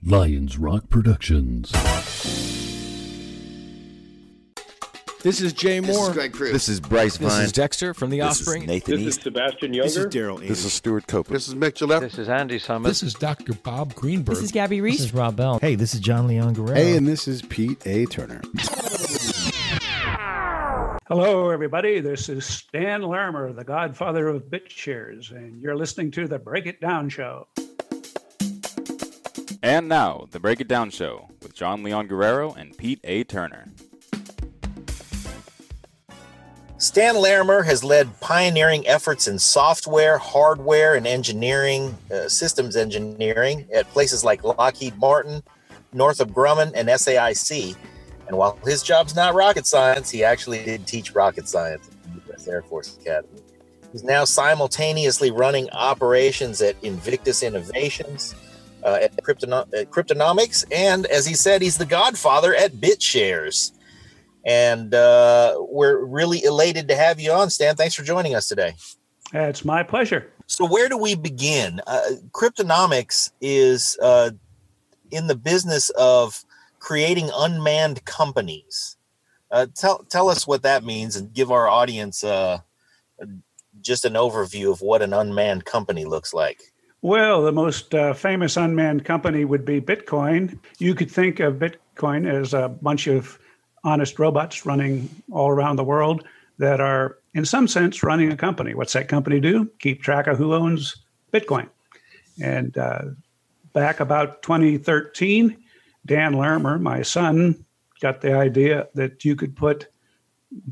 Lions Rock Productions. This is Jay Moore. This is Greg Cruz. This is Bryce Vine. This is Dexter from The Offspring. This is Nathan This is Sebastian Younger. This is Daryl Ames. This is Stuart Copeland. This is Mick Gillette. This is Andy Summers. This is Dr. Bob Greenberg. This is Gabby Reese. This is Rob Bell. Hey, this is John Leon Guerrero. Hey, and this is Pete A. Turner. Hello, everybody. This is Stan Larimer, the Godfather of Bitshares, and you're listening to the Break It Down Show. And now, the Break It Down Show with Jon Leon Guerrero and Pete A. Turner. Stan Larimer has led pioneering efforts in software, hardware, and engineering, systems engineering at places like Lockheed Martin, Northrop Grumman, and SAIC. And while his job's not rocket science, he actually did teach rocket science at the U.S. Air Force Academy. He's now simultaneously running operations at Invictus Innovations, at Cryptonomex, and as he said, he's the Godfather at Bitshares. And we're really elated to have you on, Stan. Thanks for joining us today. It's my pleasure. So where do we begin? Cryptonomex is in the business of creating unmanned companies. Tell us what that means and give our audience just an overview of what an unmanned company looks like. Well, the most famous unmanned company would be Bitcoin. You could think of Bitcoin as a bunch of honest robots running all around the world that are, in some sense, running a company. What's that company do? Keep track of who owns Bitcoin. And back about 2013, Dan Larimer, my son, got the idea that you could put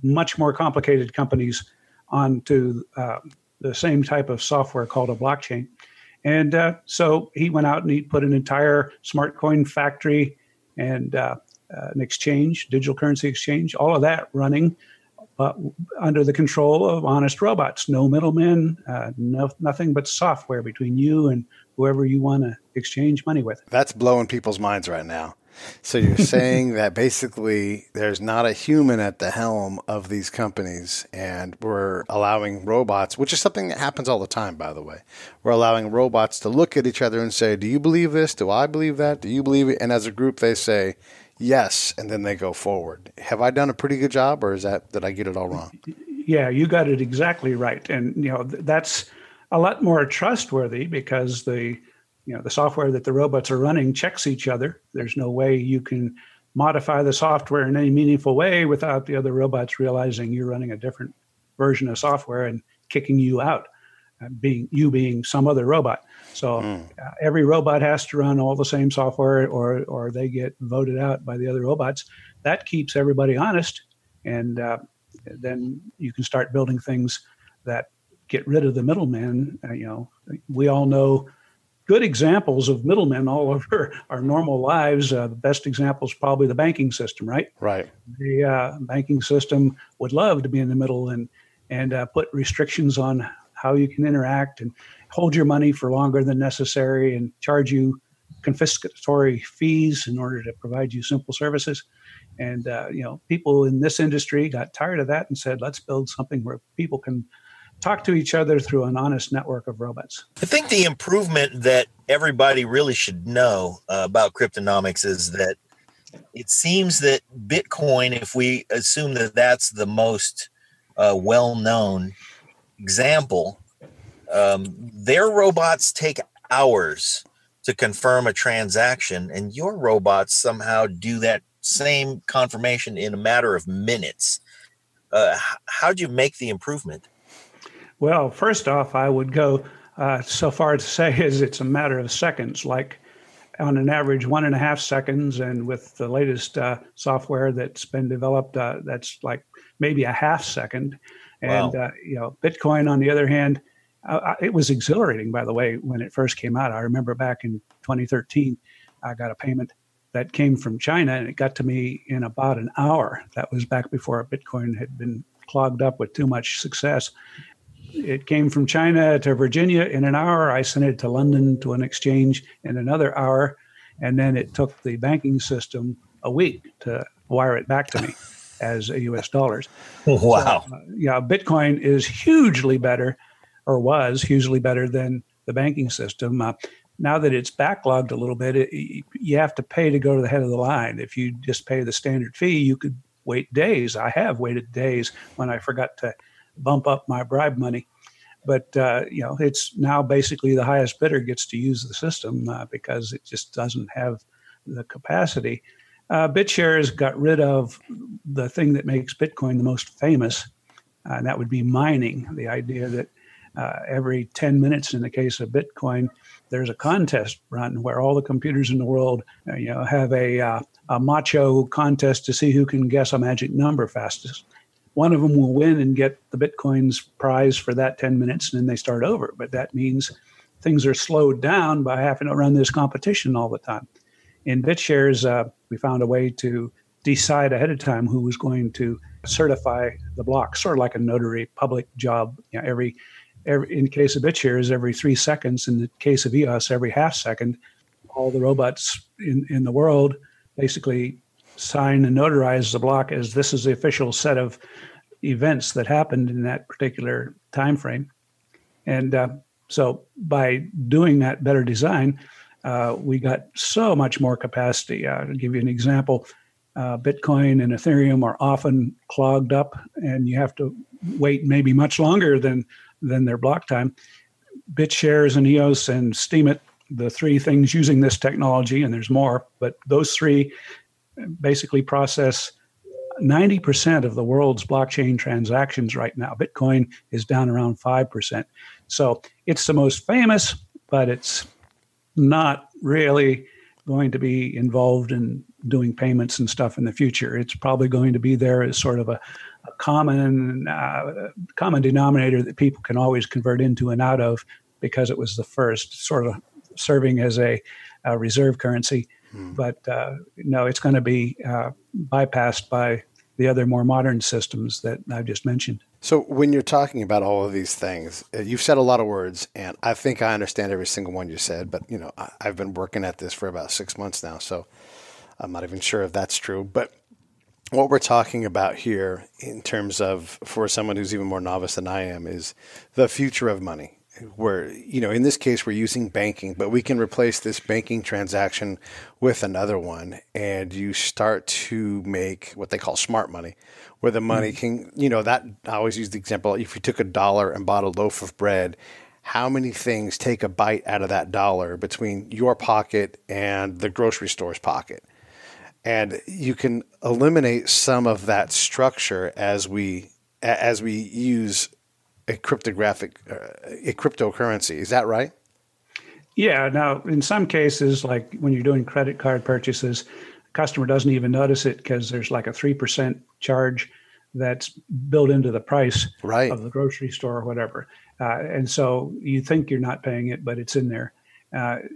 much more complicated companies onto the same type of software called a blockchain. And so he went out and he put an entire smart coin factory and an exchange, digital currency exchange, all of that running under the control of honest robots. No middlemen, nothing but software between you and whoever you want to exchange money with. That's blowing people's minds right now. So you're saying that basically there's not a human at the helm of these companies, and we're allowing robots, which is something that happens all the time, by the way. We're allowing robots to look at each other and say, do you believe this? Do I believe that? Do you believe it? And as a group, they say, yes, and then they go forward. Have I done a pretty good job, or did I get it all wrong? Yeah, you got it exactly right. And, that's a lot more trustworthy because the software that the robots are running checks each other. There's no way you can modify the software in any meaningful way without the other robots realizing you're running a different version of software and kicking you out, being some other robot. So every robot has to run all the same software or they get voted out by the other robots. That keeps everybody honest. And then you can start building things that get rid of the middlemen. We all know good examples of middlemen all over our normal lives. The best example is probably the banking system, right? Right. The banking system would love to be in the middle and put restrictions on how you can interact and hold your money for longer than necessary and charge you confiscatory fees in order to provide you simple services. And, people in this industry got tired of that and said, let's build something where people can talk to each other through an honest network of robots. I think the improvement that everybody really should know about Cryptonomex is that it seems that Bitcoin, if we assume that that's the most well-known example, their robots take hours to confirm a transaction, and your robots somehow do that same confirmation in a matter of minutes. How'd you make the improvement? Well, first off, I would go so far to say is it's a matter of seconds, like on an average 1.5 seconds. And with the latest software that's been developed, that's like maybe a half second. And, wow. Bitcoin, on the other hand, it was exhilarating, by the way, when it first came out. I remember back in 2013, I got a payment that came from China, and it got to me in about an hour. That was back before Bitcoin had been clogged up with too much success. It came from China to Virginia in an hour. I sent it to London to an exchange in another hour. And then it took the banking system a week to wire it back to me as US dollars. Wow. So, Bitcoin is hugely better, or was hugely better than the banking system. now that it's backlogged a little bit, you have to pay to go to the head of the line. If you just pay the standard fee, you could wait days. I have waited days when I forgot to bump up my bribe money. But, it's now basically the highest bidder gets to use the system because it just doesn't have the capacity. Bitshares got rid of the thing that makes Bitcoin the most famous, and that would be mining. The idea that every 10 minutes in the case of Bitcoin, there's a contest run where all the computers in the world, have a macho contest to see who can guess a magic number fastest. One of them will win and get the Bitcoin's prize for that 10 minutes, and then they start over. But that means things are slowed down by having to run this competition all the time. In Bitshares, we found a way to decide ahead of time who was going to certify the block, sort of like a notary public job. Every in the case of Bitshares, every 3 seconds. In the case of EOS, every half second. All the robots in the world basically sign and notarize the block as this is the official set of events that happened in that particular time frame. And so by doing that better design, we got so much more capacity. To give you an example, Bitcoin and Ethereum are often clogged up, and you have to wait maybe much longer than their block time. Bitshares and EOS and Steemit, the three things using this technology, and there's more, but those three basically process 90% of the world's blockchain transactions right now. Bitcoin is down around 5%. So it's the most famous, but it's not really going to be involved in doing payments and stuff in the future. It's probably going to be there as sort of a common denominator that people can always convert into and out of because it was the first, sort of serving as a reserve currency. But no, it's going to be bypassed by the other more modern systems that I've just mentioned. So when you're talking about all of these things, you've said a lot of words, and I think I understand every single one you said, but I've been working at this for about 6 months now, so I'm not even sure if that's true. But what we're talking about here in terms of, for someone who's even more novice than I am, is the future of money. Where, in this case, we're using banking, but we can replace this banking transaction with another one, and you start to make what they call smart money, where the money can, that I always use the example, if you took $1 and bought a loaf of bread, how many things take a bite out of that dollar between your pocket and the grocery store's pocket? And you can eliminate some of that structure as we use a cryptocurrency. Is that right? Yeah. Now, in some cases, like when you're doing credit card purchases, the customer doesn't even notice it because there's like a 3% charge that's built into the price of the grocery store or whatever. And so you think you're not paying it, but it's in there.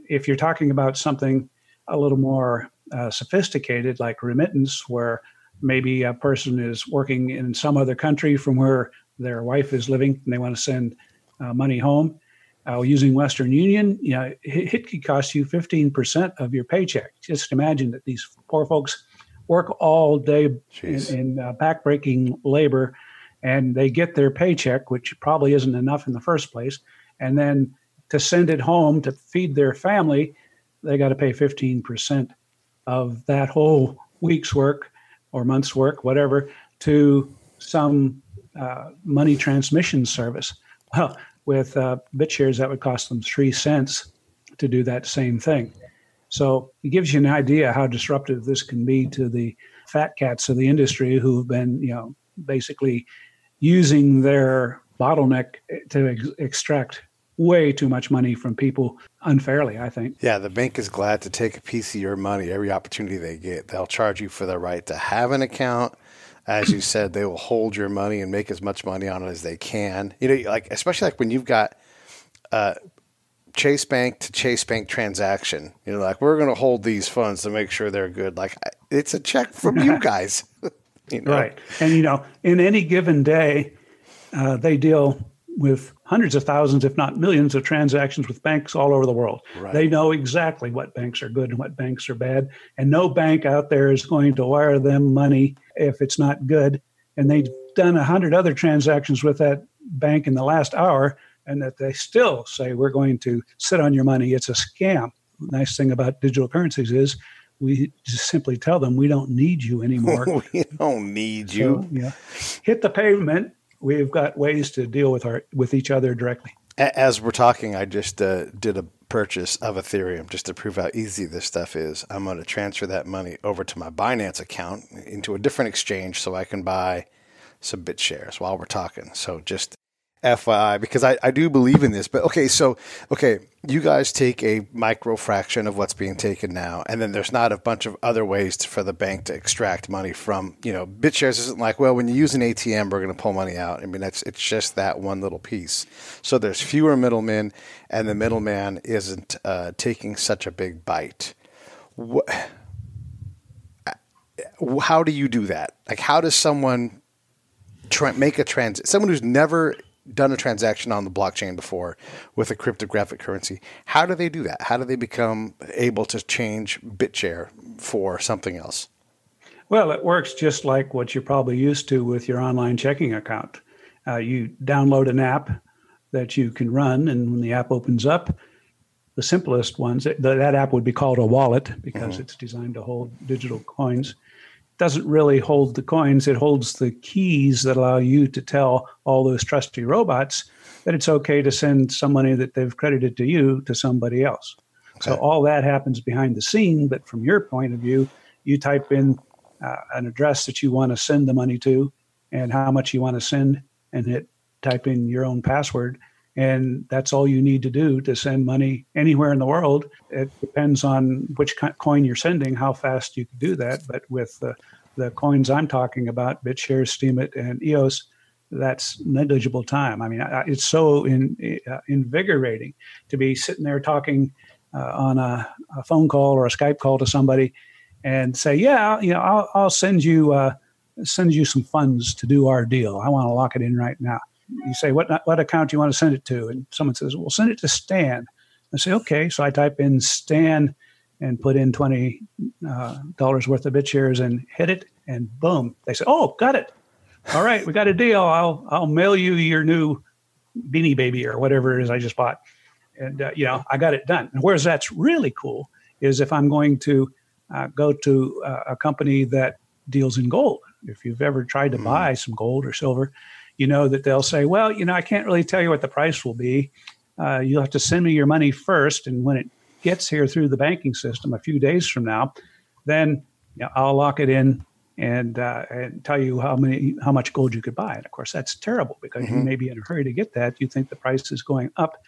If you're talking about something a little more sophisticated, like remittance, where maybe a person is working in some other country from where their wife is living and they want to send money home using Western Union, it could cost you 15% of your paycheck. Just imagine that these poor folks work all day in backbreaking labor, and they get their paycheck, which probably isn't enough in the first place. And then to send it home to feed their family, they got to pay 15% of that whole week's work or month's work, whatever, to some money transmission service. Well, with Bitshares, that would cost them 3 cents to do that same thing. So it gives you an idea how disruptive this can be to the fat cats of the industry who've been, basically using their bottleneck to extract way too much money from people unfairly, I think. Yeah, the bank is glad to take a piece of your money every opportunity they get. They'll charge you for the right to have an account. As you said, they will hold your money and make as much money on it as they can. Especially like when you've got Chase Bank to Chase Bank transaction. We're going to hold these funds to make sure they're good. Like, it's a check from you guys. Right. And, in any given day, they deal with hundreds of thousands, if not millions, of transactions with banks all over the world. Right. They know exactly what banks are good and what banks are bad. And no bank out there is going to wire them money if it's not good. And they've done 100 other transactions with that bank in the last hour. and that they still say, we're going to sit on your money. It's a scam. The nice thing about digital currencies is we just simply tell them we don't need you anymore. We don't need you. So, yeah, hit the pavement. We've got ways to deal with each other directly. As we're talking, I just did a purchase of Ethereum just to prove how easy this stuff is. I'm going to transfer that money over to my Binance account into a different exchange so I can buy some Bitshares while we're talking. So just FYI, because I do believe in this. But okay, you guys take a micro fraction of what's being taken now, and then there's not a bunch of other ways for the bank to extract money from, Bitshares isn't like, well, when you use an ATM, we're going to pull money out. I mean, it's just that one little piece. So there's fewer middlemen, and the middleman isn't taking such a big bite. How do you do that? Like, how does someone make a someone who's never done a transaction on the blockchain before with a cryptographic currency, how do they do that? How do they become able to change BitShare for something else? Well, it works just like what you're probably used to with your online checking account. You download an app that you can run, and when the app opens up, the simplest ones, that app would be called a wallet because it's designed to hold digital coins. Doesn't really hold the coins. It holds the keys that allow you to tell all those trusty robots that it's okay to send some money that they've credited to you to somebody else. Okay. So all that happens behind the scene. But from your point of view, you type in an address that you want to send the money to and how much you want to send, and type in your own password. And that's all you need to do to send money anywhere in the world. It depends on which coin you're sending, how fast you can do that. But with the coins I'm talking about, Bitshares, Steemit, and EOS, that's negligible time. I mean, it's so invigorating to be sitting there talking on a phone call or a Skype call to somebody and say, yeah, I'll send you some funds to do our deal. I want to lock it in right now. You say, what account do you want to send it to? And someone says, well, send it to Stan. I say, okay. So I type in Stan and put in $20 worth of Bitshares and hit it, and boom. They say, oh, got it. All right, we got a deal. I'll mail you your new Beanie Baby or whatever it is I just bought. And, I got it done. And whereas that's really cool is if I'm going to go to a company that deals in gold. If you've ever tried to buy some gold or silver, you know that they'll say, well, I can't really tell you what the price will be. You'll have to send me your money first. And when it gets here through the banking system a few days from now, then I'll lock it in and tell you how much gold you could buy. And of course, that's terrible because you may be in a hurry to get that. You think the price is going up,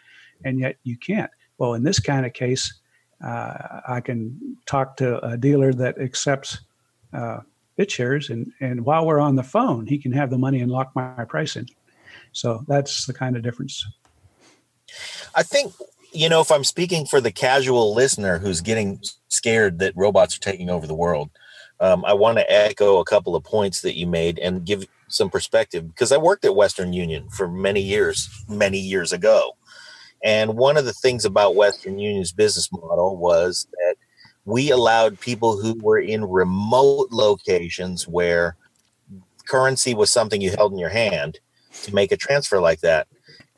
and yet you can't. Well, in this kind of case, I can talk to a dealer that accepts Bitshares, and while we're on the phone, he can have the money and lock my price in. So that's the kind of difference. I think, if I'm speaking for the casual listener who's getting scared that robots are taking over the world, I want to echo a couple of points that you made and give some perspective, because I worked at Western Union for many years ago. And one of the things about Western Union's business model was that we allowed people who were in remote locations where currency was something you held in your hand to make a transfer like that.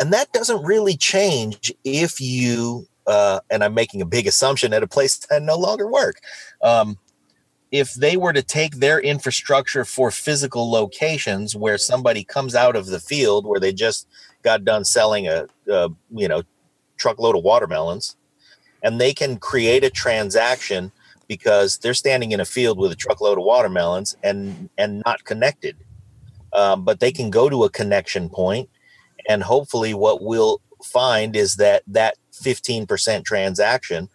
And that doesn't really change if you, and I'm making a big assumption at a place that no longer work. If they were to take their infrastructure for physical locations where somebody comes out of the field where they just got done selling a truckload of watermelons, and they can create a transaction because they're standing in a field with a truckload of watermelons and not connected. But they can go to a connection point, and hopefully what we'll find is that 15% transaction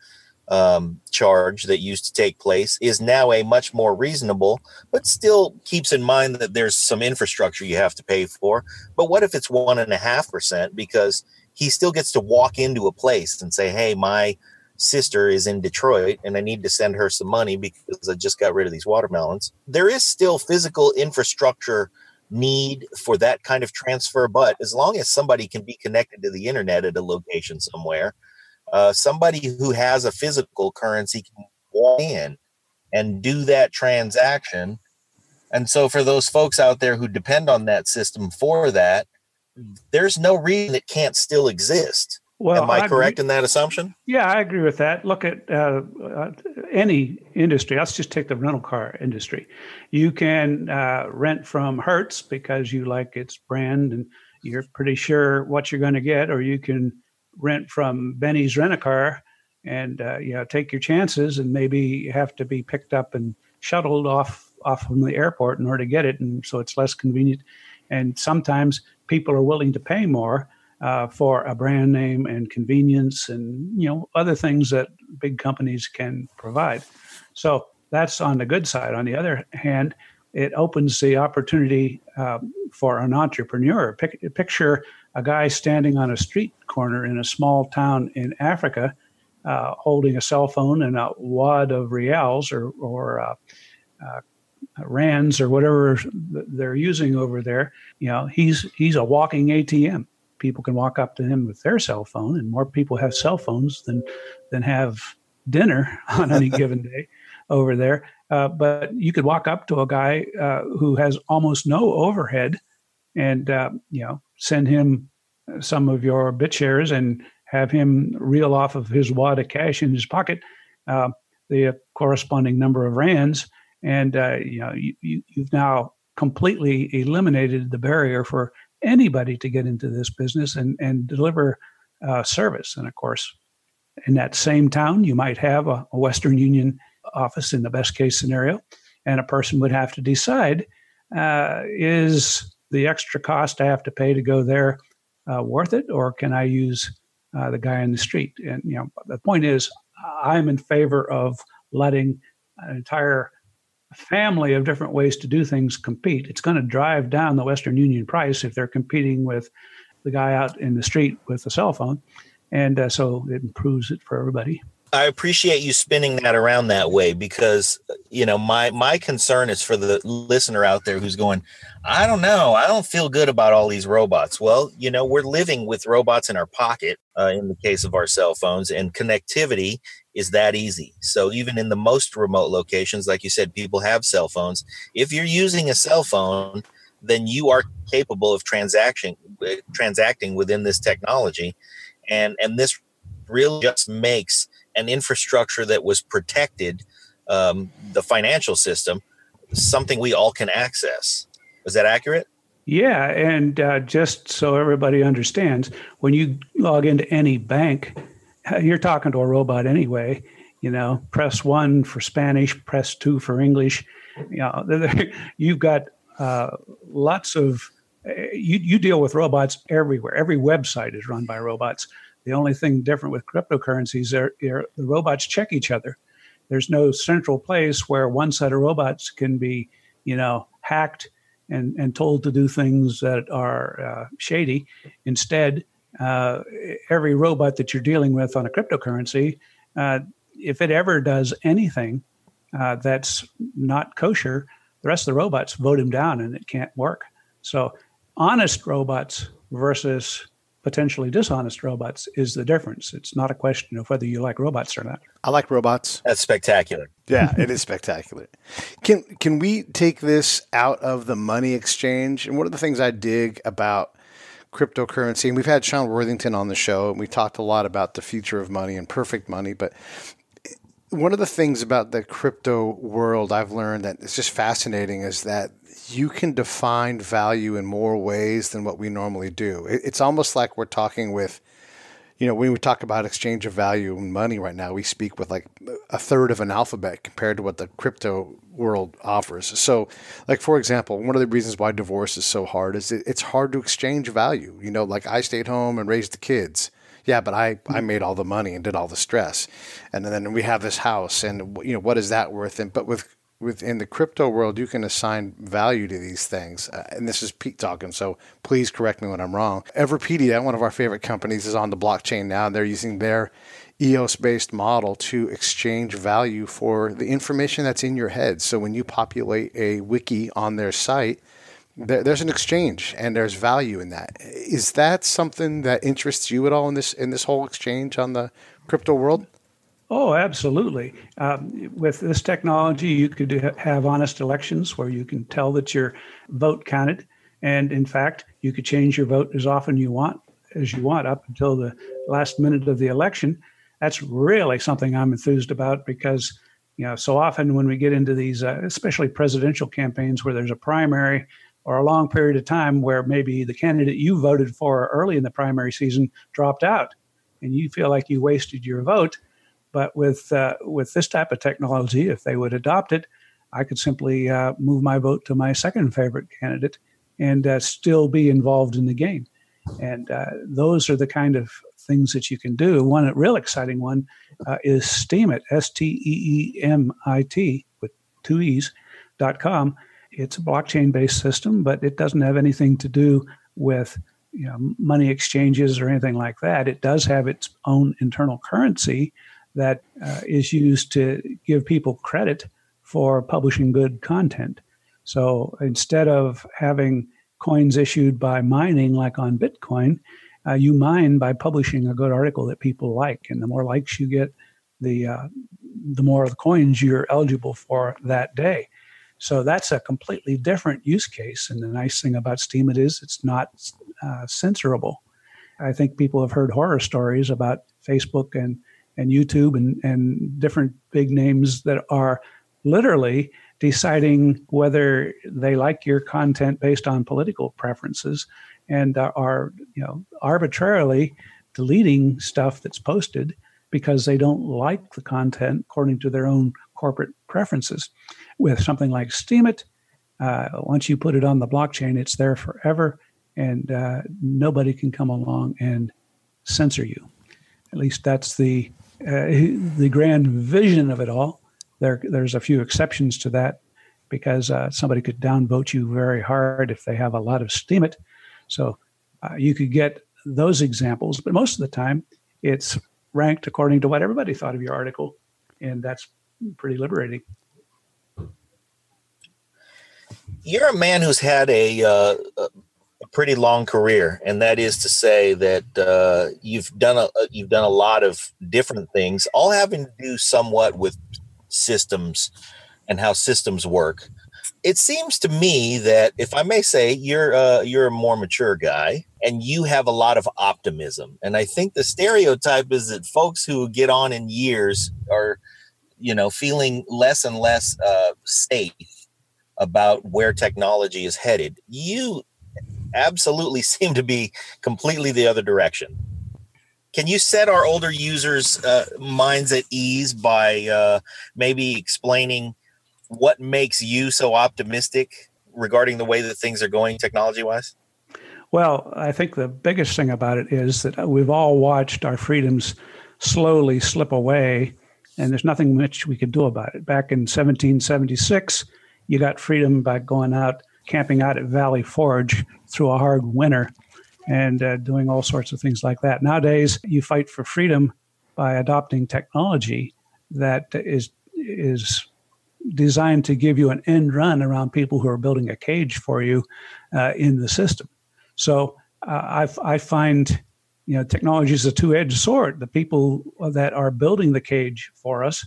charge that used to take place is now a much more reasonable, but still keeps in mind that there's some infrastructure you have to pay for. But what if it's 1.5%? Because he still gets to walk into a place and say, hey, my sister is in Detroit and I need to send her some money because I just got rid of these watermelons. There is still physical infrastructure need for that kind of transfer, but as long as somebody can be connected to the internet at a location somewhere, somebody who has a physical currency can walk in and do that transaction. And so for those folks out there who depend on that system for that, there's no reason it can't still exist. Well, am I correct in that assumption? Yeah, I agree with that. Look at any industry. Let's just take the rental car industry. You can rent from Hertz because you like its brand and you're pretty sure what you're going to get, or you can rent from Benny's Rent-A-Car and take your chances, and maybe you have to be picked up and shuttled off from the airport in order to get it, and so it's less convenient. And sometimes people are willing to pay more for a brand name and convenience and other things that big companies can provide. So that's on the good side. On the other hand, it opens the opportunity for an entrepreneur. Picture a guy standing on a street corner in a small town in Africa, holding a cell phone and a wad of reals or rands or whatever they're using over there. He's a walking ATM. People can walk up to him with their cell phone, and more people have cell phones than have dinner on any given day over there. But you could walk up to a guy who has almost no overhead and send him some of your Bitshares and have him reel off of his wad of cash in his pocket the corresponding number of rands, and you've now completely eliminated the barrier for anybody to get into this business and deliver service. And of course, in that same town, you might have a Western Union office in the best case scenario, and a person would have to decide, is the extra cost I have to pay to go there worth it, or can I use the guy in the street? And the point is, I'm in favor of letting an entire family of different ways to do things compete. It's going to drive down the Western Union price if they're competing with the guy out in the street with a cell phone. And so it improves it for everybody. I appreciate you spinning that around that way because, my concern is for the listener out there who's going, I don't know. I don't feel good about all these robots. Well, we're living with robots in our pocket in the case of our cell phones, and connectivity is that easy. So even in the most remote locations, like you said, people have cell phones. If you're using a cell phone, then you are capable of transacting within this technology. And this really just makes an infrastructure that was protected, the financial system, something we all can access. Is that accurate? Yeah, and just so everybody understands, when you log into any bank, you're talking to a robot anyway. Press 1 for Spanish, press 2 for English. You've got lots of you deal with robots everywhere. Every website is run by robots. The only thing different with cryptocurrencies, the robots check each other. There's no central place where one set of robots can be, hacked and told to do things that are shady. Instead, every robot that you're dealing with on a cryptocurrency, if it ever does anything that's not kosher, the rest of the robots vote him down and it can't work. So honest robots versus potentially dishonest robots is the difference. It's not a question of whether you like robots or not. I like robots. That's spectacular. Yeah, it is spectacular. Can we take this out of the money exchange? And one of the things I dig about cryptocurrency, and we've had Sean Worthington on the show, and we talked a lot about the future of money and perfect money, but one of the things about the crypto world I've learned that is just fascinating is that you can define value in more ways than what we normally do. It's almost like we're talking with, when we talk about exchange of value and money right now, we speak with like a third of an alphabet compared to what the crypto world offers. So, like, for example, one of the reasons why divorce is so hard is it's hard to exchange value. like I stayed home and raised the kids. Yeah, but I made all the money and did all the stress. And then we have this house and, what is that worth? But within the crypto world, you can assign value to these things. And this is Pete talking, so please correct me when I'm wrong. Everpedia, one of our favorite companies, is on the blockchain now. And they're using their EOS-based model to exchange value for the information that's in your head. So when you populate a wiki on their site, there's an exchange and there's value in that. Is that something that interests you at all in this whole exchange on the crypto world? Oh, absolutely. With this technology, you could have honest elections where you can tell that your vote counted. And in fact, you could change your vote as often as you want up until the last minute of the election. That's really something I'm enthused about because, so often when we get into these, especially presidential campaigns where there's a primary or a long period of time where maybe the candidate you voted for early in the primary season dropped out and you feel like you wasted your vote. But with this type of technology, if they would adopt it, I could simply move my vote to my second favorite candidate and still be involved in the game. And those are the kind of things that you can do. One real exciting one is Steemit, Steemit, with 2 E's.com. It's a blockchain-based system, but it doesn't have anything to do with money exchanges or anything like that. It does have its own internal currency that is used to give people credit for publishing good content. So instead of having coins issued by mining like on Bitcoin, you mine by publishing a good article that people like. And the more likes you get, the more of the coins you're eligible for that day. So that's a completely different use case. And the nice thing about Steemit is it's not censorable. I think people have heard horror stories about Facebook and YouTube and different big names that are literally deciding whether they like your content based on political preferences and are arbitrarily deleting stuff that's posted because they don't like the content according to their own corporate preferences. With something like Steemit, once you put it on the blockchain, it's there forever, and nobody can come along and censor you. At least that's the grand vision of it all. There's a few exceptions to that because somebody could downvote you very hard if they have a lot of Steemit. So you could get those examples, but most of the time it's ranked according to what everybody thought of your article, and that's pretty liberating. You're a man who's had a pretty long career, and that is to say that you've done a lot of different things, all having to do somewhat with systems and how systems work. It seems to me that, if I may say, you're a more mature guy, and you have a lot of optimism. And I think the stereotype is that folks who get on in years are, feeling less and less safe about where technology is headed. You absolutely seem to be completely the other direction. Can you set our older users' minds at ease by maybe explaining what makes you so optimistic regarding the way that things are going technology-wise? Well, I think the biggest thing about it is that we've all watched our freedoms slowly slip away, and there's nothing much we could do about it. Back in 1776, you got freedom by going out, camping out at Valley Forge through a hard winter and doing all sorts of things like that. Nowadays, you fight for freedom by adopting technology that is designed to give you an end run around people who are building a cage for you in the system. So I find, technology is a two-edged sword. The people that are building the cage for us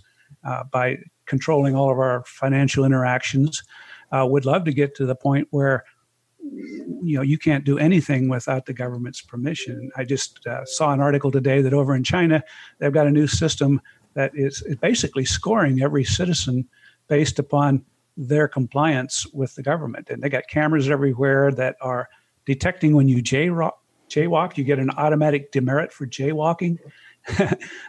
by controlling all of our financial interactions would love to get to the point where you can't do anything without the government's permission. I just saw an article today that over in China, they've got a new system that is basically scoring every citizen based upon their compliance with the government. And they got cameras everywhere that are detecting when you jaywalk, you get an automatic demerit for jaywalking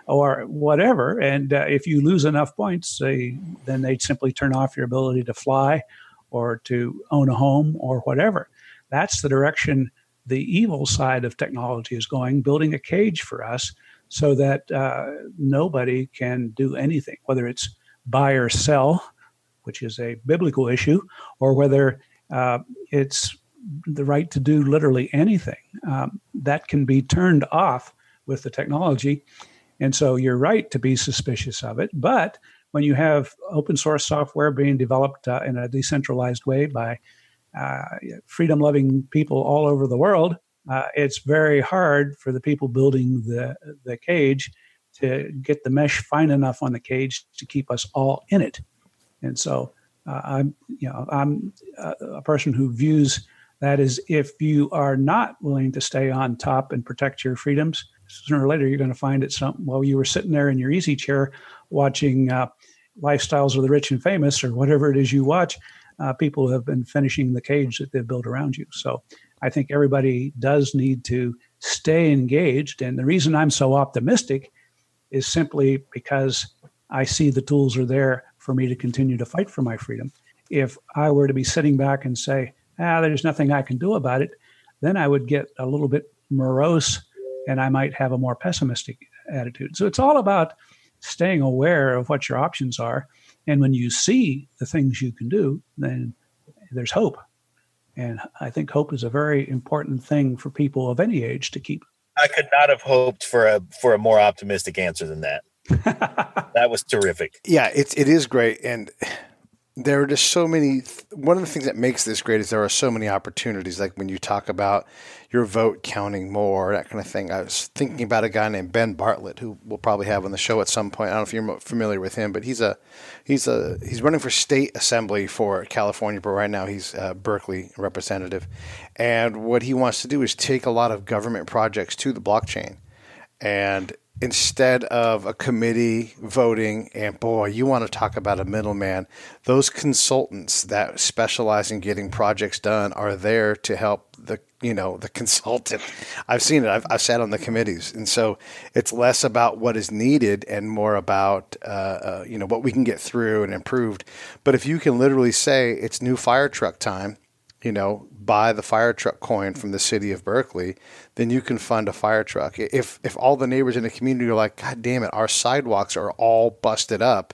or whatever. And if you lose enough points, then they simply turn off your ability to fly or to own a home or whatever. That's the direction the evil side of technology is going, building a cage for us so that nobody can do anything, whether it's buy or sell, which is a biblical issue, or whether it's the right to do literally anything. That can be turned off with the technology. And so you're right to be suspicious of it. But when you have open source software being developed in a decentralized way by freedom-loving people all over the world, it's very hard for the people building the cage to get the mesh fine enough on the cage to keep us all in it. And so I'm a person who views That is, if you are not willing to stay on top and protect your freedoms, sooner or later you're going to find it while you were sitting there in your easy chair watching Lifestyles of the Rich and Famous or whatever it is you watch, people have been finishing the cage that they've built around you. So I think everybody does need to stay engaged. And the reason I'm so optimistic is simply because I see the tools are there for me to continue to fight for my freedom. If I were to be sitting back and say, there's nothing I can do about it, then I would get a little bit morose and I might have a more pessimistic attitude. So it's all about staying aware of what your options are. And when you see the things you can do, then there's hope. And I think hope is a very important thing for people of any age to keep. I could not have hoped for a more optimistic answer than that. That was terrific. Yeah, it is great. And there are just so many. One of the things that makes this great is there are so many opportunities. Like when you talk about your vote counting more, that kind of thing. I was thinking about a guy named Ben Bartlett, who we'll probably have on the show at some point. I don't know if you're familiar with him, but he's running for state assembly for California, but right now he's a Berkeley representative. And what he wants to do is take a lot of government projects to the blockchain, and instead of a committee voting, and boy, you want to talk about a middleman, those consultants that specialize in getting projects done are there to help the consultant. I've seen it. I've sat on the committees. And so it's less about what is needed and more about, what we can get through and improved. But if you can literally say it's new fire truck time, buy the fire truck coin from the city of Berkeley, then you can fund a fire truck. If all the neighbors in the community are like, God damn it, our sidewalks are all busted up,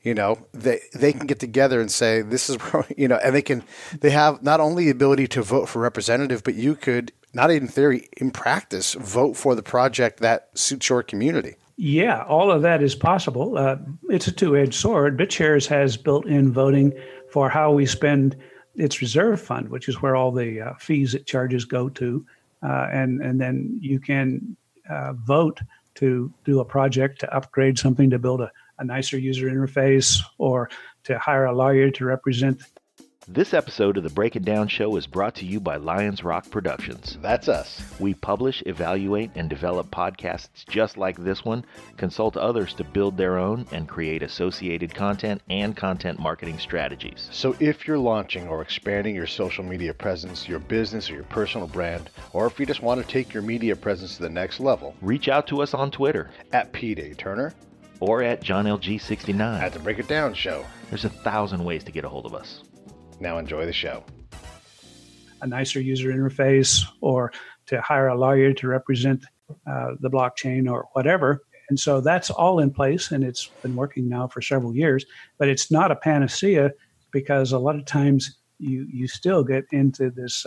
they can get together and say, this is where, and they have not only the ability to vote for representative, but you could, not in theory, in practice, vote for the project that suits your community. Yeah, all of that is possible. It's a two-edged sword. Bitshares has built-in voting for how we spend its reserve fund, which is where all the fees it charges go to. And then you can vote to do a project, to upgrade something, to build a nicer user interface, or to hire a lawyer to represent. This episode of the Break It Down Show is brought to you by Lions Rock Productions. That's us. We publish, evaluate, and develop podcasts just like this one, consult others to build their own, and create associated content and content marketing strategies. So if you're launching or expanding your social media presence, your business, or your personal brand, or if you just want to take your media presence to the next level, reach out to us on Twitter at Pete A. Turner or at JohnLG69 at the Break It Down Show. There's 1,000 ways to get a hold of us. Now enjoy the show. A nicer user interface, or to hire a lawyer to represent the blockchain or whatever. And so that's all in place, and it's been working now for several years. But it's not a panacea, because a lot of times you still get into this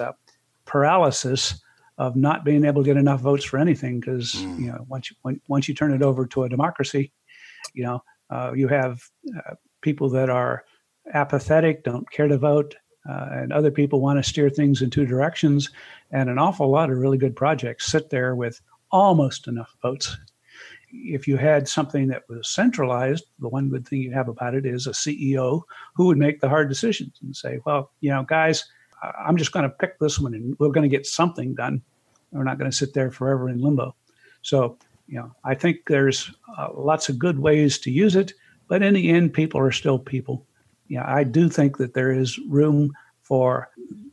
paralysis of not being able to get enough votes for anything, because once you turn it over to a democracy, you have people that are apathetic, don't care to vote, and other people want to steer things in two directions. And an awful lot of really good projects sit there with almost enough votes. If you had something that was centralized, the one good thing you have about it is a CEO who would make the hard decisions and say, well, guys, I'm just going to pick this one and we're going to get something done. We're not going to sit there forever in limbo. So, I think there's lots of good ways to use it, but in the end, people are still people. I do think that there is room for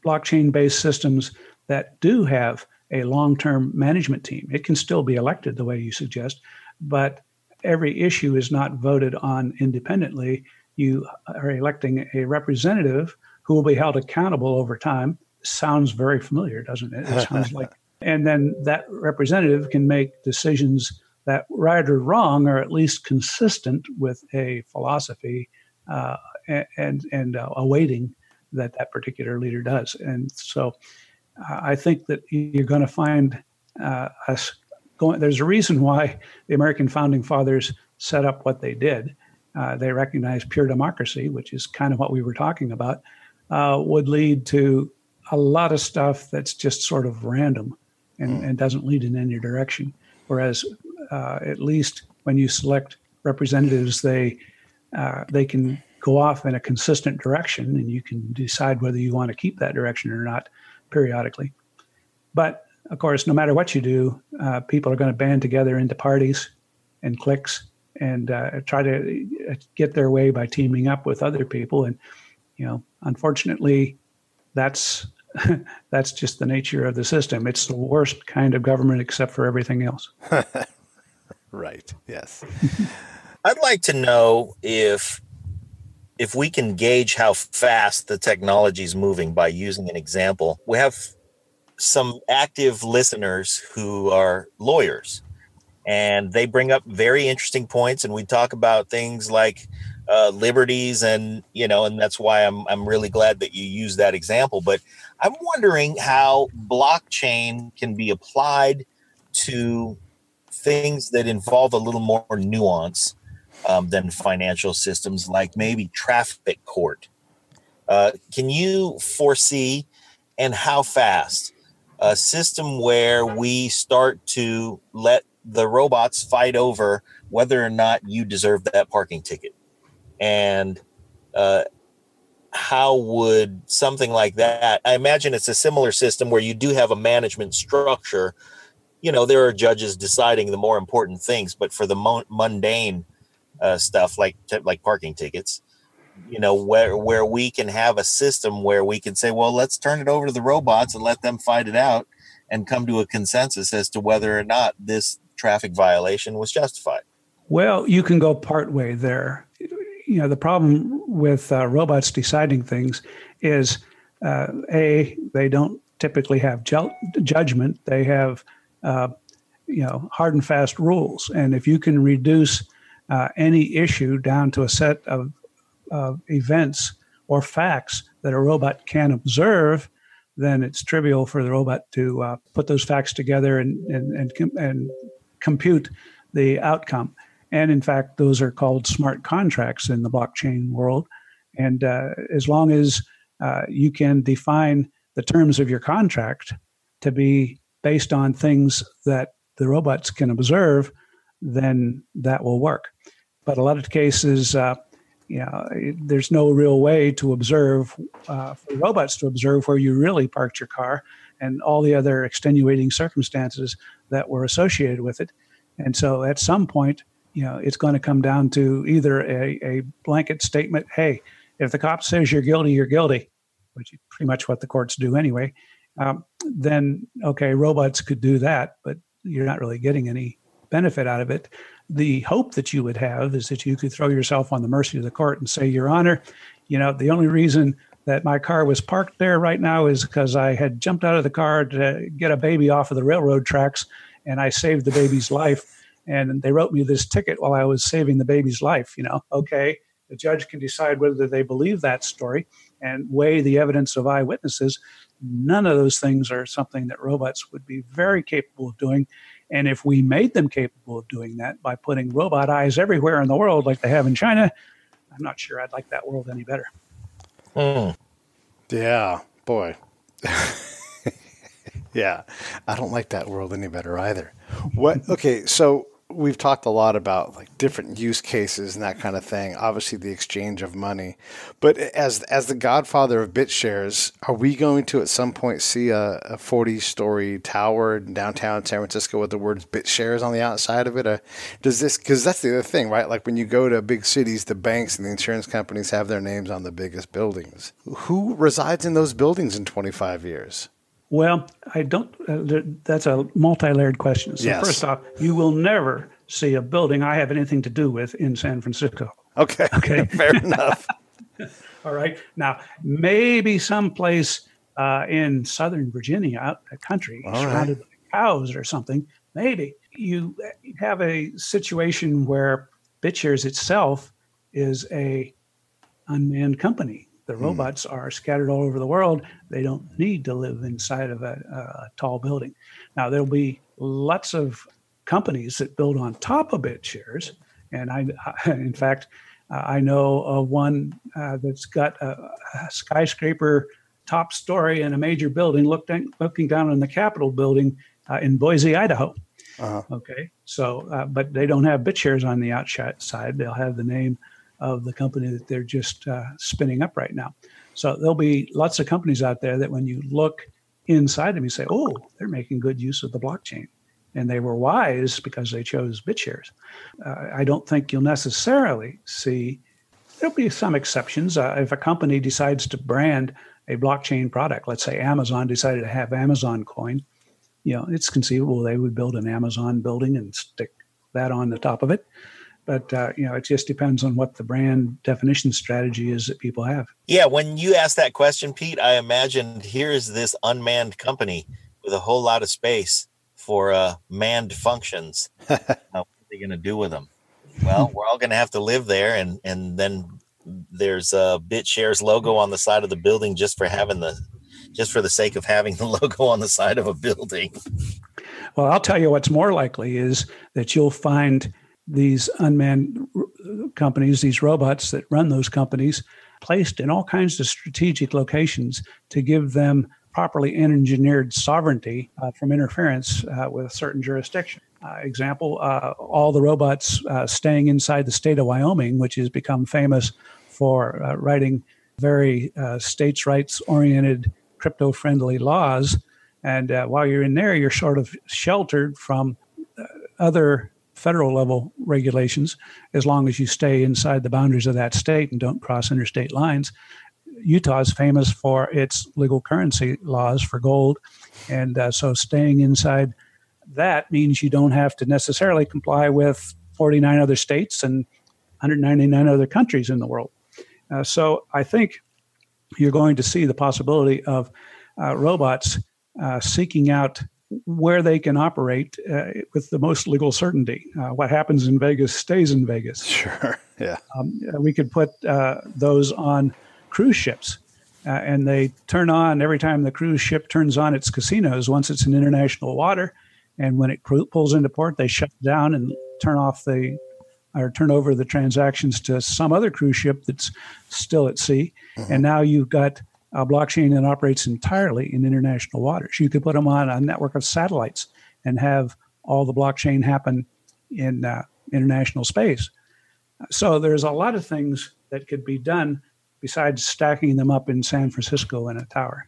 blockchain-based systems that do have a long-term management team. It can still be elected the way you suggest, but every issue is not voted on independently. You are electing a representative who will be held accountable over time. Sounds very familiar, doesn't it? It sounds like. And then that representative can make decisions that, right or wrong, are at least consistent with a philosophy and a weighting that particular leader does. And so I think that you're going to find us going. There's a reason why the American founding fathers set up what they did. They recognized pure democracy, which is kind of what we were talking about, would lead to a lot of stuff that's just sort of random and doesn't lead in any direction. Whereas at least when you select representatives, they can go off in a consistent direction, and you can decide whether you want to keep that direction or not periodically. But of course, no matter what you do, people are going to band together into parties and cliques and try to get their way by teaming up with other people. And, unfortunately, that's just the nature of the system. It's the worst kind of government except for everything else. Right. Yes. I'd like to know if we can gauge how fast the technology is moving by using an example. We have some active listeners who are lawyers, and they bring up very interesting points, and we talk about things like liberties, and and that's why I'm really glad that you use that example. But I'm wondering how blockchain can be applied to things that involve a little more nuance than financial systems, like maybe traffic court. Can you foresee, and how fast, a system where we start to let the robots fight over whether or not you deserve that parking ticket? And how would something like that, I imagine it's a similar system where you do have a management structure. There are judges deciding the more important things, but for the mundane stuff like parking tickets, where we can have a system where we can say, well, let's turn it over to the robots and let them fight it out and come to a consensus as to whether or not this traffic violation was justified. Well, you can go part way there. The problem with robots deciding things is, they don't typically have judgment. They have, hard and fast rules. And if you can reduce any issue down to a set of events or facts that a robot can observe, then it's trivial for the robot to put those facts together and compute the outcome. And in fact, those are called smart contracts in the blockchain world. And as long as you can define the terms of your contract to be based on things that the robots can observe, then that will work. But a lot of cases, there's no real way to observe, for robots to observe where you really parked your car and all the other extenuating circumstances that were associated with it. And so at some point, it's going to come down to either a blanket statement, hey, if the cop says you're guilty, which is pretty much what the courts do anyway, then, okay, robots could do that, but you're not really getting any benefit out of it. The hope that you would have is that you could throw yourself on the mercy of the court and say, Your Honor, the only reason that my car was parked there right now is because I had jumped out of the car to get a baby off of the railroad tracks, and I saved the baby's life. And they wrote me this ticket while I was saving the baby's life. Okay, the judge can decide whether they believe that story and weigh the evidence of eyewitnesses. None of those things are something that robots would be very capable of doing. And if we made them capable of doing that by putting robot eyes everywhere in the world like they have in China, I'm not sure I'd like that world any better. Yeah, boy. Yeah, I don't like that world any better either. Okay, so we've talked a lot about like different use cases and that kind of thing. Obviously, the exchange of money. But as the godfather of Bitshares, are we going to at some point see a 40-story tower in downtown San Francisco with the words Bitshares on the outside of it? Does this? Because that's the other thing, right? Like when you go to big cities, the banks and the insurance companies have their names on the biggest buildings. Who resides in those buildings in 25 years? Well, I don't. That's a multi-layered question. So Yes. First off, you will never see a building I have anything to do with in San Francisco. Okay. Fair enough. All right. Now, maybe someplace in Southern Virginia, out in the country, surrounded by cows or something. Maybe you have a situation where Bitshares itself is a unmanned company. The robots are scattered all over the world. They don't need to live inside of a tall building. Now, there'll be lots of companies that build on top of Bitshares. And in fact, I know of one that's got a skyscraper top story in a major building looking down on the Capitol building in Boise, Idaho. Okay. So, but they don't have Bitshares on the outside. They'll have the name of the company that they're just spinning up right now. So there'll be lots of companies out there that when you look inside them. You say, oh, they're making good use of the blockchain. And they were wise because they chose Bitshares. I don't think you'll necessarily see, there'll be some exceptions. If a company decides to brand a blockchain product, let's say Amazon decided to have Amazon coin, it's conceivable they would build an Amazon building and stick that on the top of it. But, it just depends on what the brand definition strategy is that people have. Yeah, when you asked that question, Pete, I imagined here's this unmanned company with a whole lot of space for manned functions. What are they going to do with them? Well, we're all going to have to live there, and then there's a Bitshares logo on the side of the building just for the sake of having the logo on the side of a building. Well, I'll tell you what's more likely is that you'll find these unmanned companies, these robots that run those companies, placed in all kinds of strategic locations to give them properly engineered sovereignty from interference with a certain jurisdiction. Example, all the robots staying inside the state of Wyoming, which has become famous for writing very states' rights-oriented, crypto-friendly laws. And while you're in there, you're sort of sheltered from other federal level regulations as long as you stay inside the boundaries of that state and don't cross interstate lines. Utah is famous for its legal currency laws for gold. And so staying inside that means you don't have to necessarily comply with 49 other states and 199 other countries in the world. So I think you're going to see the possibility of robots seeking out where they can operate with the most legal certainty. What happens in Vegas stays in Vegas. Sure, yeah. We could put those on cruise ships, and they turn on every time the cruise ship turns on its casinos once it's in international water. And when it pulls into port, they shut down and turn over the transactions to some other cruise ship that's still at sea. Mm-hmm. And now you've got a blockchain that operates entirely in international waters. You could put them on a network of satellites and have all the blockchain happen in international space. So there's a lot of things that could be done besides stacking them up in San Francisco in a tower.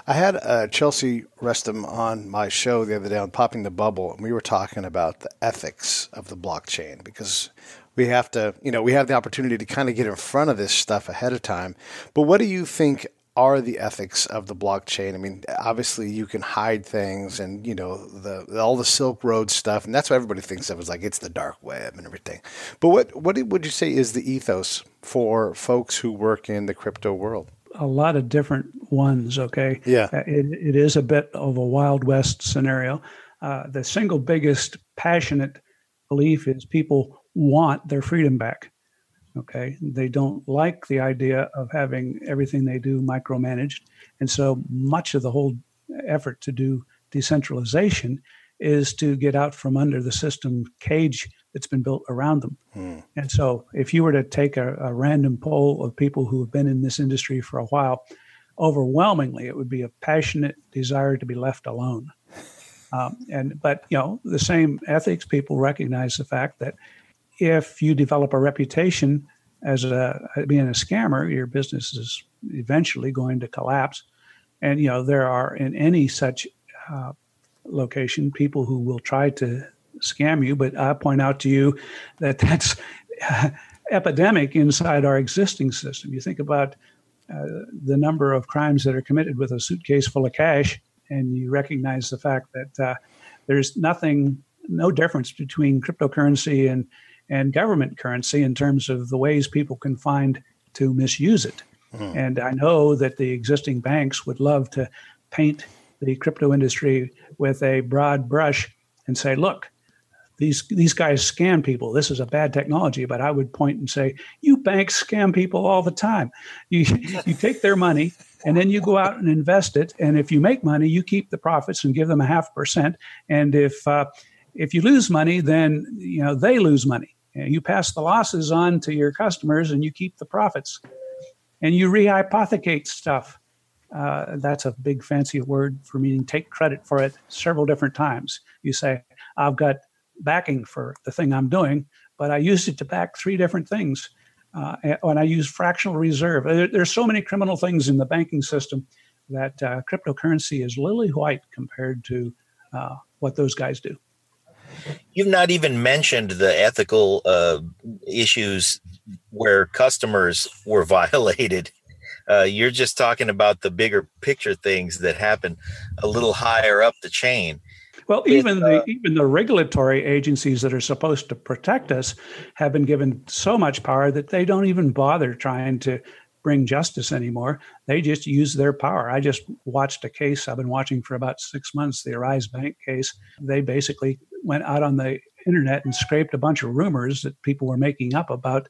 I had Chelsea Reston on my show the other day on Popping the Bubble, and we were talking about the ethics of the blockchain because we have to, we have the opportunity to kind of get in front of this stuff ahead of time. But what do you think are the ethics of the blockchain? I mean, obviously you can hide things and, all the Silk Road stuff, and that's what everybody thinks of as like it's the dark web and everything. But what would you say is the ethos for folks who work in the crypto world? A lot of different ones, okay? Yeah. It is a bit of a Wild West scenario. The single biggest passionate belief is people want their freedom back. Okay, they don't like the idea of having everything they do micromanaged. And so much of the whole effort to do decentralization is to get out from under the system cage that's been built around them. And so if you were to take a random poll of people who have been in this industry for a while, overwhelmingly, it would be a passionate desire to be left alone. But the same ethics people recognize the fact that if you develop a reputation as being a scammer, your business is eventually going to collapse. And, there are in any such location people who will try to scam you. But I point out to you that that's epidemic inside our existing system. You think about the number of crimes that are committed with a suitcase full of cash, and you recognize the fact that there's no difference between cryptocurrency and government currency in terms of the ways people can find to misuse it. And I know that the existing banks would love to paint the crypto industry with a broad brush and say, look, these guys scam people. This is a bad technology. But I would point and say, you banks scam people all the time. You take their money and then you go out and invest it. And if you make money, you keep the profits and give them 0.5%. And if you lose money, then they lose money. You pass the losses on to your customers and you keep the profits. And you rehypothecate stuff. That's a big fancy word for meaning take credit for it several different times. You say, I've got backing for the thing I'm doing, but I used it to back 3 different things. And I use fractional reserve. There's so many criminal things in the banking system that cryptocurrency is lily white compared to what those guys do. You've not even mentioned the ethical issues where customers were violated. You're just talking about the bigger picture things that happen a little higher up the chain. Well, even the regulatory agencies that are supposed to protect us have been given so much power that they don't even bother trying to bring justice anymore. They just use their power. I just watched a case I've been watching for about 6 months, the Arise Bank case. They basically went out on the internet and scraped a bunch of rumors that people were making up about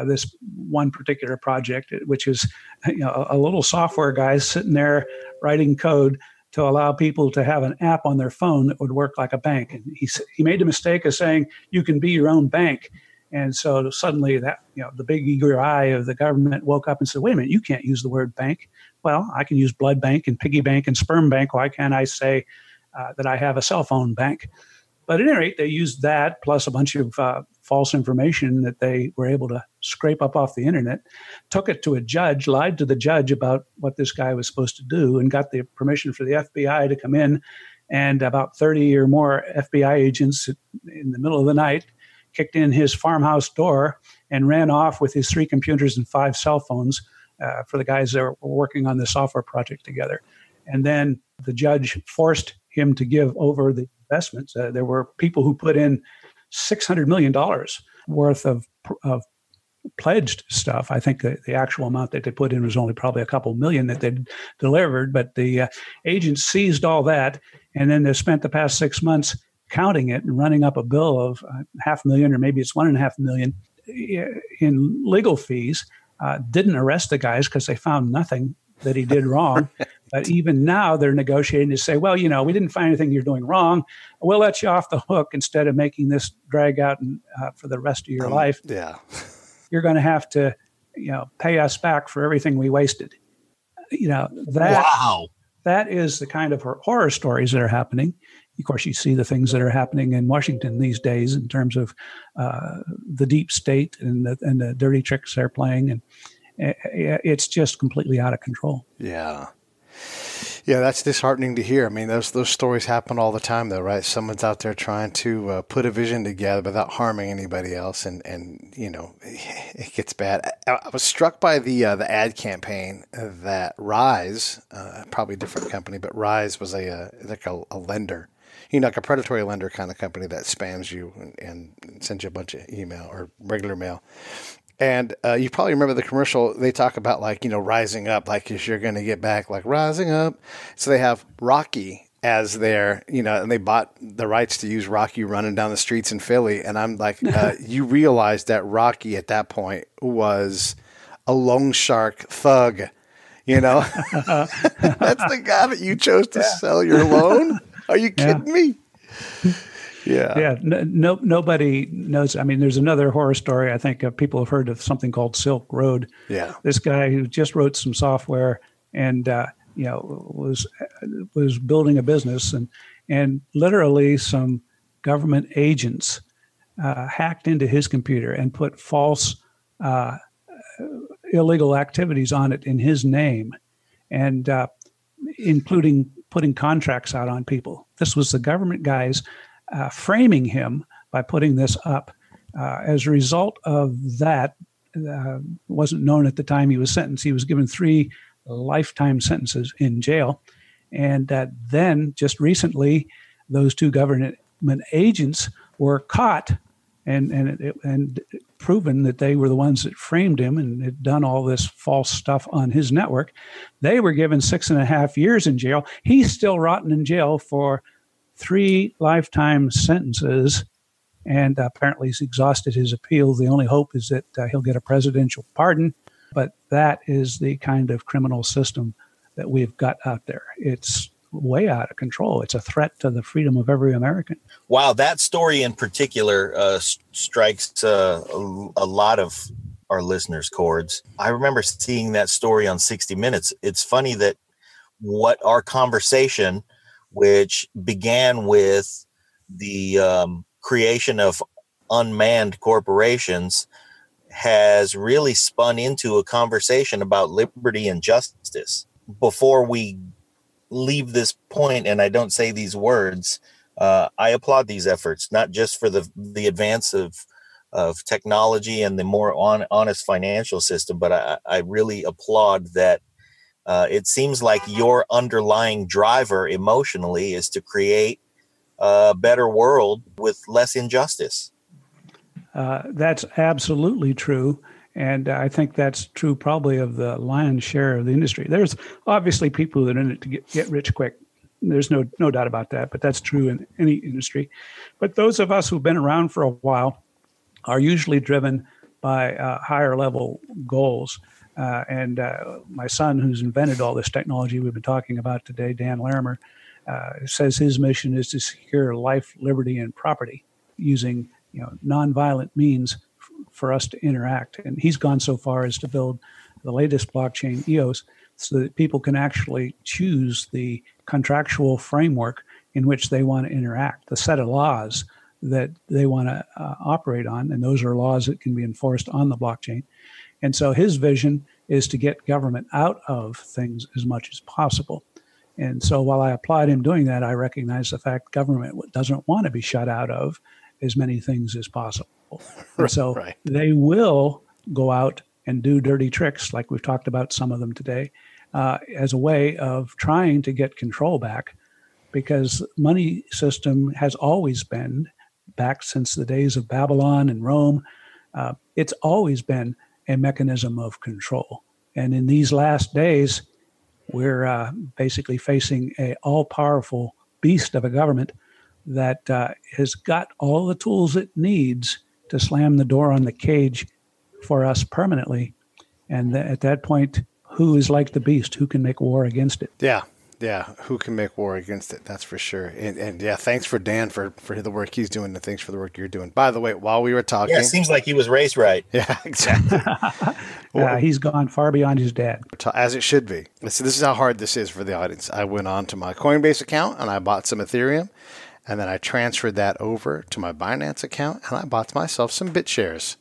this one particular project, which is a little software guy sitting there writing code to allow people to have an app on their phone that would work like a bank. And he made the mistake of saying you can be your own bank. And so suddenly that, the big eager eye of the government woke up and said, wait a minute, you can't use the word bank. Well, I can use blood bank and piggy bank and sperm bank. Why can't I say that I have a cell phone bank? But at any rate, they used that plus a bunch of false information that they were able to scrape up off the internet, took it to a judge, lied to the judge about what this guy was supposed to do, and got the permission for the FBI to come in. And about 30 or more FBI agents in the middle of the night kicked in his farmhouse door and ran off with his 3 computers and 5 cell phones for the guys that were working on the software project together. And then the judge forced him to give over the investments. There were people who put in $600 million worth of pledged stuff. I think the actual amount that they put in was only probably a couple million that they delivered, but the agents seized all that, and then they spent the past 6 months counting it and running up a bill of $500,000, or maybe it's $1.5 million in legal fees. Didn't arrest the guys because they found nothing that he did wrong. But even now they're negotiating to say, well, we didn't find anything you're doing wrong. We'll let you off the hook instead of making this drag out for the rest of your life. Yeah. You're going to have to, pay us back for everything we wasted. Wow. That is the kind of horror stories that are happening. Of course, you see the things that are happening in Washington these days in terms of the deep state and the dirty tricks they're playing. And it's just completely out of control. Yeah. Yeah, that's disheartening to hear. I mean, those stories happen all the time, though, right? Someone's out there trying to put a vision together without harming anybody else, and it gets bad. I was struck by the ad campaign that Rise, probably a different company, but Rise was a lender, like a predatory lender kind of company that spams you and sends you a bunch of email or regular mail. And you probably remember the commercial. They talk about rising up, like if you're going to get back, like rising up. So they have Rocky as their, and they bought the rights to use Rocky running down the streets in Philly. And I'm like, you realize that Rocky at that point was a loan shark thug, That's the guy that you chose to sell your loan? Are you kidding me? Yeah. Nobody knows. I mean, there's another horror story. I think people have heard of something called Silk Road. Yeah. This guy who just wrote some software and was building a business, and literally some government agents hacked into his computer and put false illegal activities on it in his name, and including putting contracts out on people. This was the government guys framing him by putting this up. As a result of that, wasn't known at the time he was sentenced. He was given 3 lifetime sentences in jail. And then just recently, those 2 government agents were caught and proven that they were the ones that framed him and had done all this false stuff on his network. They were given 6.5 years in jail. He's still rotting in jail for 3 lifetime sentences, and apparently he's exhausted his appeal. The only hope is that he'll get a presidential pardon, but that is the kind of criminal system that we've got out there. It's way out of control. It's a threat to the freedom of every American. Wow, that story in particular strikes a lot of our listeners' chords. I remember seeing that story on 60 Minutes. It's funny that what our conversation, which began with the creation of unmanned corporations, has really spun into a conversation about liberty and justice. before we leave this point, and I don't say these words, I applaud these efforts, not just for the advance of technology and the more honest financial system, but I really applaud that it seems like your underlying driver emotionally is to create a better world with less injustice. That's absolutely true. And I think that's true probably of the lion's share of the industry. There's obviously people that are in it to get rich quick. There's no doubt about that, but that's true in any industry. But those of us who've been around for a while are usually driven by higher level goals. And my son, who's invented all this technology we've been talking about today, Dan Larimer, says his mission is to secure life, liberty, and property using nonviolent means for us to interact. And he's gone so far as to build the latest blockchain, EOS, so that people can actually choose the contractual framework in which they want to interact, the set of laws that they want to operate on. And those are laws that can be enforced on the blockchain. And so his vision is to get government out of things as much as possible. And so while I applaud him doing that, I recognize the fact government doesn't want to be shut out of as many things as possible. And so they will go out and do dirty tricks, like we've talked about some of them today, as a way of trying to get control back, because money system has always been, back since the days of Babylon and Rome, it's always been a mechanism of control. And in these last days, we're basically facing an all-powerful beast of a government that has got all the tools it needs to slam the door on the cage for us permanently. And at that point, who is like the beast? Who can make war against it? Yeah. Who can make war against it? That's for sure. And yeah, thanks for Dan for the work he's doing, and thanks for the work you're doing. By the way, while we were talking, it seems like he was raised right. Yeah, exactly. He's gone far beyond his dad, as it should be. So this is how hard this is for the audience. I went on to my Coinbase account and I bought some Ethereum, and then I transferred that over to my Binance account and I bought myself some Bitshares.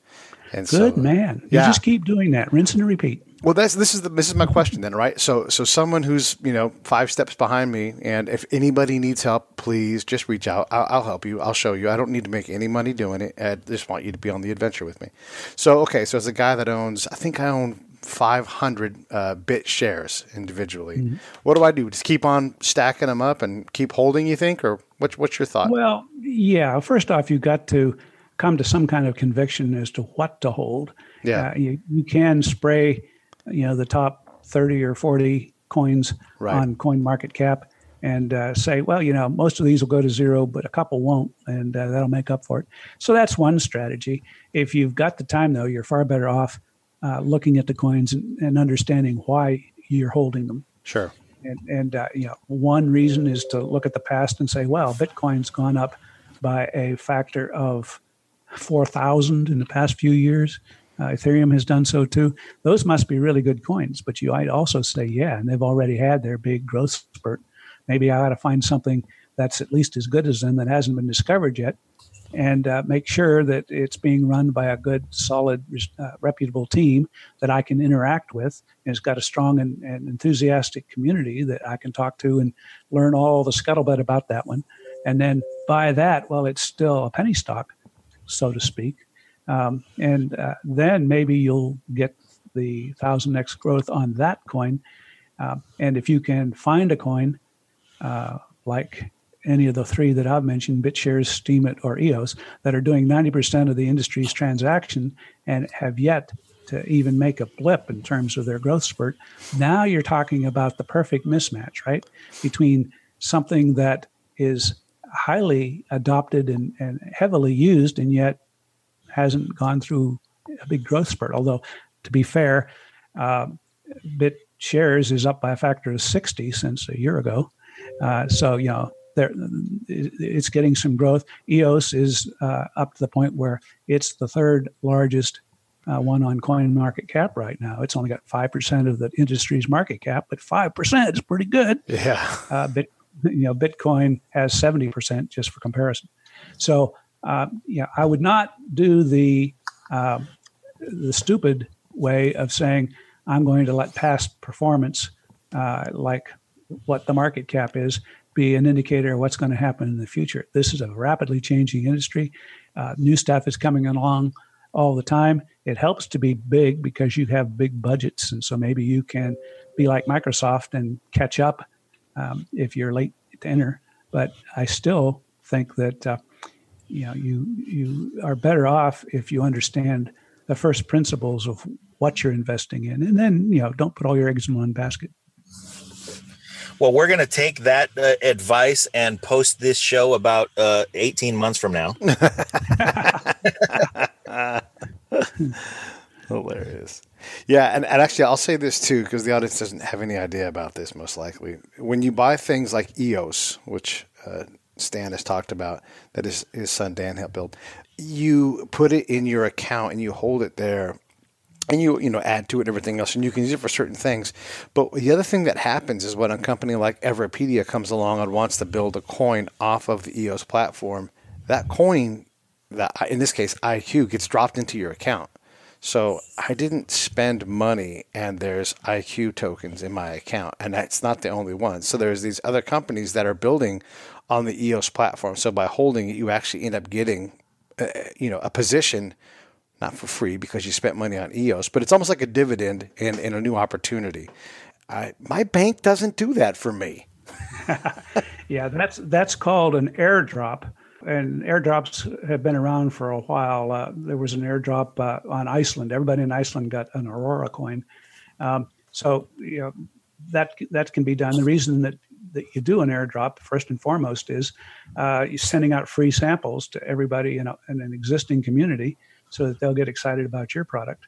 And good man. You just keep doing that, rinse and repeat. Well, this is my question then, right? So someone who's 5 steps behind me, and if anybody needs help, please just reach out. I'll help you. I'll show you. I don't need to make any money doing it. I just want you to be on the adventure with me. So as a guy that owns, I think I own 500 Bitshares individually. Mm-hmm. What do I do? Just keep on stacking them up and keep holding, you think, or what's your thought? Well, yeah. First off, you've got to come to some kind of conviction as to what to hold. Yeah, you can spray the top 30 or 40 coins on CoinMarketCap and say, well, most of these will go to zero, but a couple won't, and that'll make up for it. So that's one strategy. If you've got the time, though, you're far better off looking at the coins and understanding why you're holding them. Sure. And one reason is to look at the past and say, well, Bitcoin's gone up by a factor of 4,000 in the past few years. Ethereum has done so too. Those must be really good coins, but you might also say, and they've already had their big growth spurt. Maybe I ought to find something that's at least as good as them that hasn't been discovered yet, and make sure that it's being run by a good, solid, reputable team that I can interact with, and it's got a strong and enthusiastic community that I can talk to and learn all the scuttlebutt about that one. And then buy that while it's still a penny stock, so to speak. Then maybe you'll get the 1000x growth on that coin. And if you can find a coin like any of the three that I've mentioned, Bitshares, Steemit, or EOS, that are doing 90% of the industry's transaction and have yet to even make a blip in terms of their growth spurt, now you're talking about the perfect mismatch, right? Between something that is highly adopted and heavily used and yet hasn't gone through a big growth spurt. Although, to be fair, Bitshares is up by a factor of 60 since a year ago. So it's getting some growth. EOS is up to the point where it's the third largest one on CoinMarketCap right now. It's only got 5% of the industry's market cap, but 5% is pretty good. Yeah. Bitcoin has 70%, just for comparison. So, I would not do the stupid way of saying I'm going to let past performance like what the market cap is, be an indicator of what's going to happen in the future. This is a rapidly changing industry. New stuff is coming along all the time. It helps to be big because you have big budgets. And so maybe you can be like Microsoft and catch up if you're late to enter. But I still think that you are better off if you understand the first principles of what you're investing in, and then don't put all your eggs in one basket. Well, we're going to take that advice and post this show about 18 months from now. Hilarious. Yeah, and actually, I'll say this too, because the audience doesn't have any idea about this, most likely. When you buy things like EOS, which Stan has talked about, that his son Dan helped build, you put it in your account and you hold it there. And you add to it and everything else, and you can use it for certain things. But the other thing that happens is when a company like Everpedia comes along and wants to build a coin off of the EOS platform, that coin, in this case IQ, gets dropped into your account. So I didn't spend money, and there's IQ tokens in my account, and that's not the only one. So there's these other companies that are building on the EOS platform. So by holding it, you actually end up getting a position. Not for free because you spent money on EOS, but it's almost like a dividend in a new opportunity. My bank doesn't do that for me. Yeah, that's called an airdrop, and airdrops have been around for a while. There was an airdrop on Iceland. Everybody in Iceland got an Aurora coin. So that can be done. The reason that you do an airdrop, first and foremost, is you're sending out free samples to everybody in an existing community, so that they'll get excited about your product.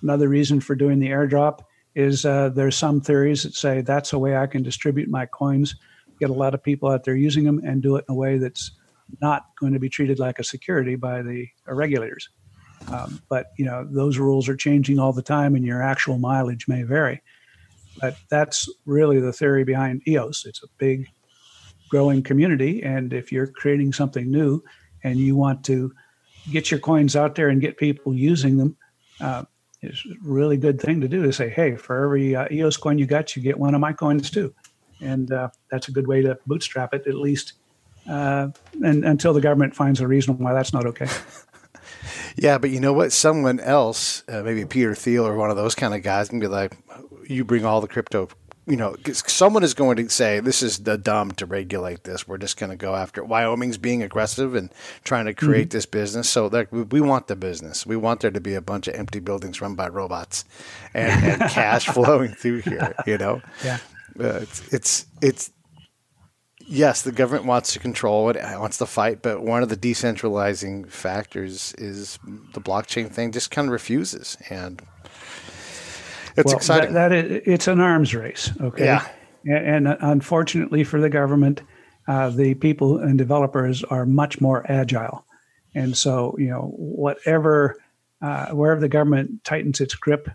Another reason for doing the airdrop is there's some theories that say that's a way I can distribute my coins, get a lot of people out there using them, and do it in a way that's not going to be treated like a security by the regulators. But those rules are changing all the time, and your actual mileage may vary. But that's really the theory behind EOS. It's a big, growing community, and if you're creating something new and you want to get your coins out there and get people using them, it's a really good thing to do, to say, hey, for every EOS coin you got, you get one of my coins too. And that's a good way to bootstrap it, at least, and until the government finds a reason why that's not okay. Yeah, but you know what? Someone else, maybe Peter Thiel or one of those kind of guys, can be like, you bring all the crypto. Someone is going to say, this is the dumb to regulate this. We're just going to go after it. Wyoming's being aggressive and trying to create this business. So we want the business. We want there to be a bunch of empty buildings run by robots and cash flowing through here, Yeah. It's yes, the government wants to control it, wants to fight, but one of the decentralizing factors is the blockchain thing just kind of refuses. And it's exciting. It's an arms race, okay? Yeah. And unfortunately for the government, the people and developers are much more agile. And so, wherever the government tightens its grip,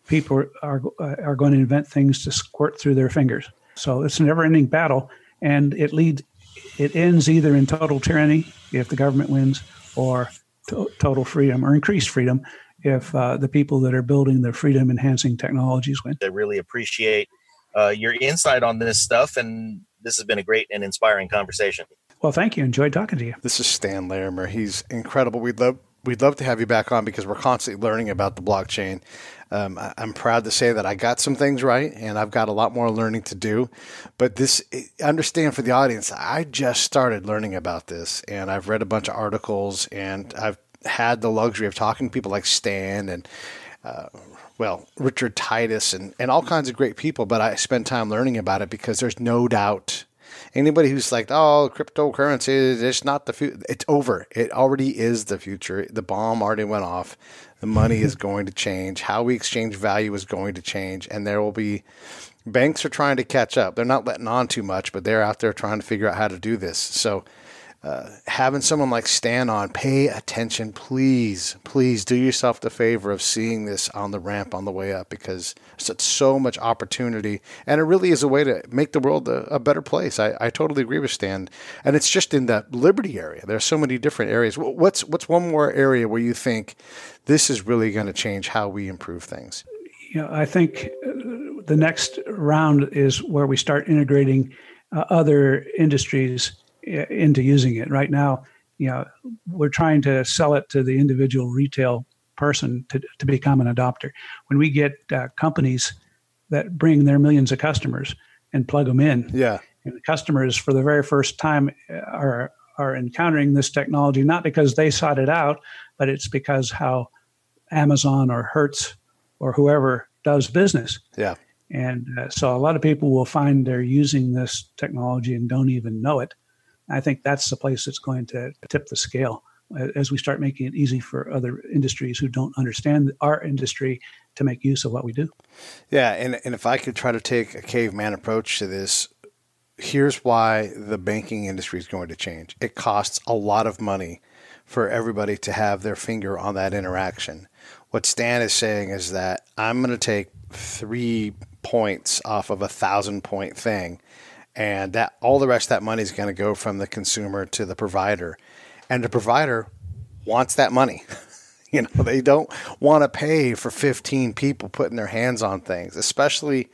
people are going to invent things to squirt through their fingers. So it's a never-ending battle, and it ends either in total tyranny if the government wins, or total freedom or increased freedom if the people that are building the freedom-enhancing technologies win. I really appreciate your insight on this stuff, and this has been a great and inspiring conversation. Well, thank you. Enjoyed talking to you. This is Stan Larimer. He's incredible. We'd love to have you back on because we're constantly learning about the blockchain. I'm proud to say that I got some things right, and I've got a lot more learning to do. But understand for the audience, I just started learning about this, and I've read a bunch of articles, and I've had the luxury of talking to people like Stan and, Richard Titus and all kinds of great people. But I spend time learning about it because there's no doubt. Anybody who's like, oh, cryptocurrency, it's not the future. It's over. It already is the future. The bomb already went off. The money is going to change. How we exchange value is going to change. And there will be banks are trying to catch up. They're not letting on too much, but they're out there trying to figure out how to do this. So having someone like Stan on, pay attention, please do yourself the favor of seeing this on the ramp on the way up, because there's so much opportunity, and it really is a way to make the world a better place. I totally agree with Stan, and it's just in the Liberty area. There's so many different areas. What's one more area where you think this is really going to change how we improve things? I think the next round is where we start integrating other industries into using it. Right now, we're trying to sell it to the individual retail person to become an adopter. When we get companies that bring their millions of customers and plug them in, and the customers for the very first time are encountering this technology, not because they sought it out, but it's because how Amazon or Hertz or whoever does business. Yeah. And so a lot of people will find they're using this technology and don't even know it. I think that's the place that's going to tip the scale as we start making it easy for other industries who don't understand our industry to make use of what we do. Yeah, and if I could try to take a caveman approach to this, here's why the banking industry is going to change. It costs a lot of money for everybody to have their finger on that interaction. What Stan is saying is that I'm going to take 3 points off of a 1,000-point thing, and that all the rest of that money is going to go from the consumer to the provider. And the provider wants that money. They don't want to pay for 15 people putting their hands on things, especially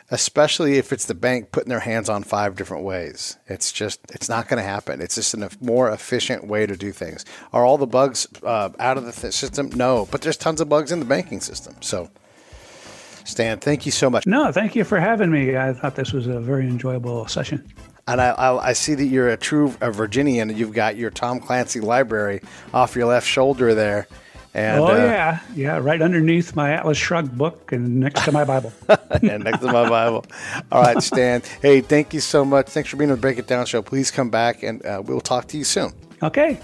if it's the bank putting their hands on 5 different ways. It's not going to happen. It's just a more efficient way to do things. Are all the bugs out of the system? No, but there's tons of bugs in the banking system. So, Stan, thank you so much. No, thank you for having me. I thought this was a very enjoyable session. And I see that you're a true Virginian. You've got your Tom Clancy library off your left shoulder there. And, yeah, right underneath my Atlas Shrugged book and next to my Bible. And next to my Bible. All right, Stan. Hey, thank you so much. Thanks for being on the Break It Down show. Please come back, and we'll talk to you soon. Okay.